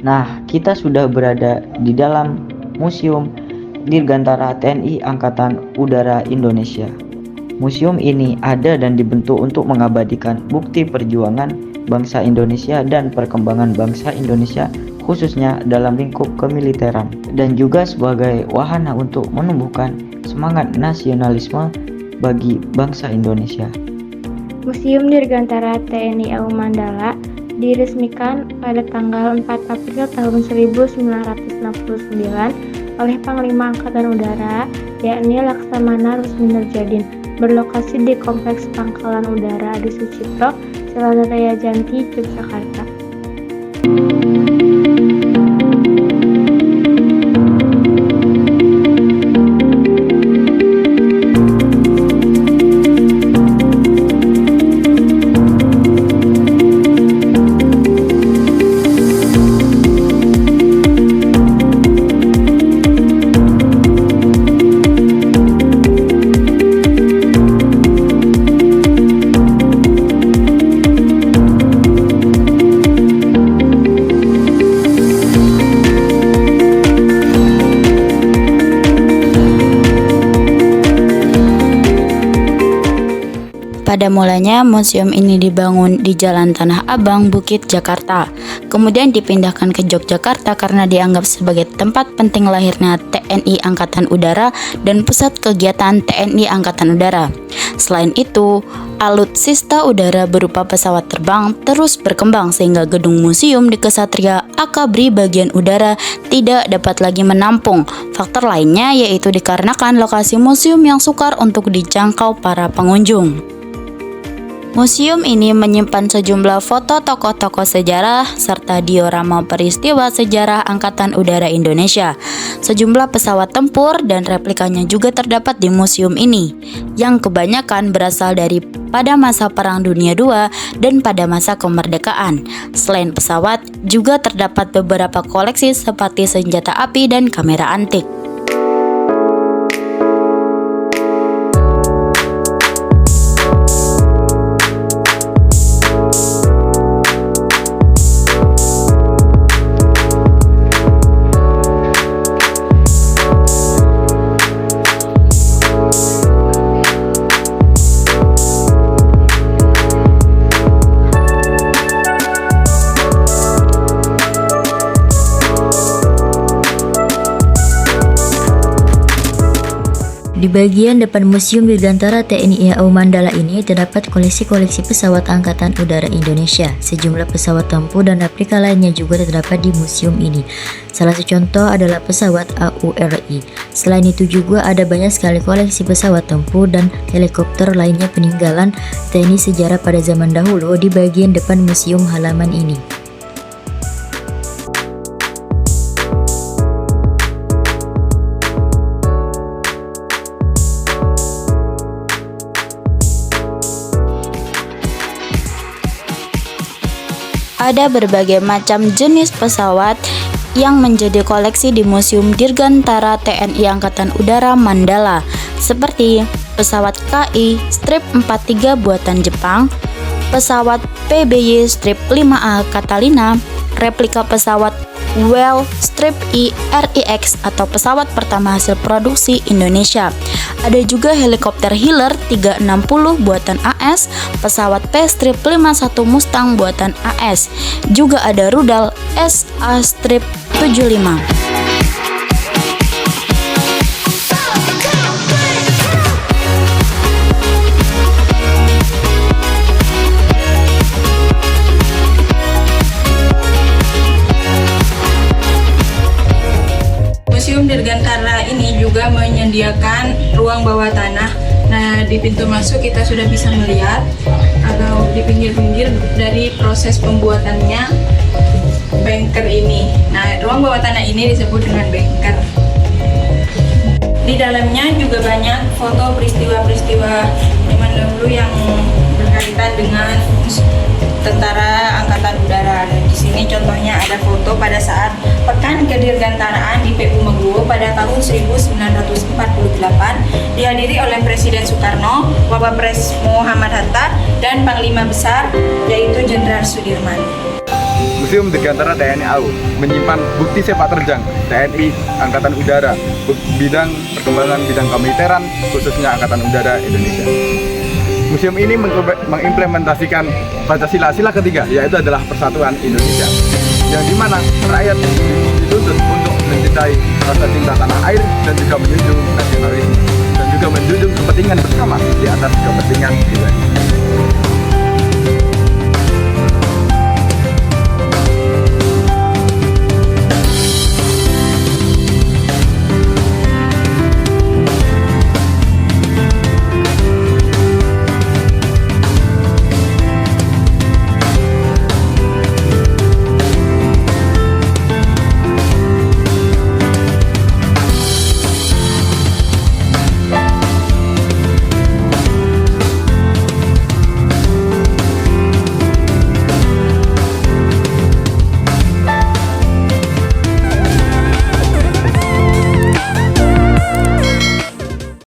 Nah, kita sudah berada di dalam Museum Dirgantara TNI Angkatan Udara Indonesia. Museum ini ada dan dibentuk untuk mengabadikan bukti perjuangan bangsa Indonesia dan perkembangan bangsa Indonesia khususnya dalam lingkup kemiliteran, dan juga sebagai wahana untuk menumbuhkan semangat nasionalisme bagi bangsa Indonesia. Museum Dirgantara TNI AU Mandala diresmikan pada tanggal 4 April tahun 1969 oleh Panglima Angkatan Udara, yakni Laksamana Rusmin Nurjadin, berlokasi di Kompleks Pangkalan Udara Adi Sucipto, Selatan Raya Janti, Yogyakarta. Pada mulanya, museum ini dibangun di Jalan Tanah Abang, Bukit, Jakarta. Kemudian dipindahkan ke Yogyakarta karena dianggap sebagai tempat penting lahirnya TNI Angkatan Udara dan pusat kegiatan TNI Angkatan Udara. Selain itu, alutsista udara berupa pesawat terbang terus berkembang sehingga gedung museum di Kesatria Akabri bagian udara tidak dapat lagi menampung. Faktor lainnya yaitu dikarenakan lokasi museum yang sukar untuk dijangkau para pengunjung. Museum ini menyimpan sejumlah foto tokoh-tokoh sejarah serta diorama peristiwa sejarah Angkatan Udara Indonesia. Sejumlah pesawat tempur dan replikanya juga terdapat di museum ini, yang kebanyakan berasal dari pada masa Perang Dunia II dan pada masa kemerdekaan. Selain pesawat, juga terdapat beberapa koleksi seperti senjata api dan kamera antik. Di bagian depan Museum Dirgantara TNI AU Mandala ini terdapat koleksi-koleksi pesawat Angkatan Udara Indonesia. Sejumlah pesawat tempur dan replika lainnya juga terdapat di museum ini. Salah satu contoh adalah pesawat AURI. Selain itu juga ada banyak sekali koleksi pesawat tempur dan helikopter lainnya peninggalan TNI sejarah pada zaman dahulu di bagian depan museum halaman ini. Ada berbagai macam jenis pesawat yang menjadi koleksi di Museum Dirgantara TNI Angkatan Udara Mandala, seperti pesawat KI Strip 43 buatan Jepang, pesawat PBY Strip 5A Catalina, replika pesawat Well Strip E RIX atau pesawat pertama hasil produksi Indonesia. Ada juga helikopter Hiller 360 buatan AS, pesawat P Strip 51 Mustang buatan AS. Juga ada rudal SA Strip 75. Museum Dirgantara ini juga menyediakan ruang bawah tanah. Nah, di pintu masuk kita sudah bisa melihat atau di pinggir-pinggir dari proses pembuatannya bunker ini. Nah, ruang bawah tanah ini disebut dengan bunker. Di dalamnya juga banyak foto peristiwa-peristiwa zaman dahulu yang berkaitan dengan tentara Angkatan Udara. Dan di sini contohnya ada foto pada saat Pekan Kedirgantaraan di PU Meguwo pada tahun 1948 dihadiri oleh Presiden Soekarno, Wapres Muhammad Hatta, dan Panglima Besar yaitu Jenderal Sudirman. Museum Dirgantara TNI AU menyimpan bukti sepak terjang TNI Angkatan Udara, bidang perkembangan bidang kemiliteran, khususnya Angkatan Udara Indonesia. Museum ini mengimplementasikan Pancasila sila ketiga, yaitu adalah persatuan Indonesia, yang dimana rakyat dituntut untuk mencintai rasa cinta tanah air dan juga menjunjung nasionalisme dan juga menjunjung kepentingan bersama di atas kepentingan pribadi.